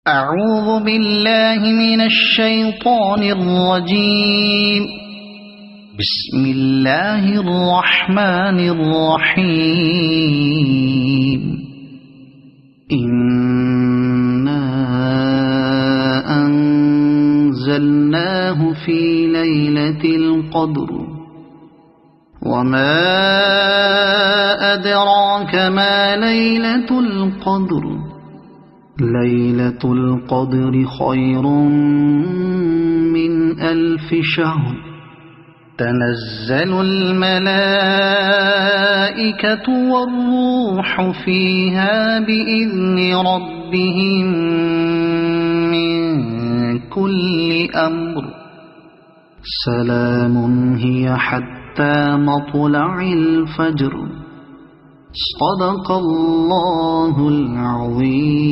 أعوذ بالله من الشيطان الرجيم. بسم الله الرحمن الرحيم. إنا أنزلناه في ليلة القدر وما أدراك ما ليلة القدر ليلة القدر خير من 1000 شهر تنزل الملائكة والروح فيها بإذن ربهم من كل أمر سلام هي حتى مطلع الفجر. صدق الله العظيم.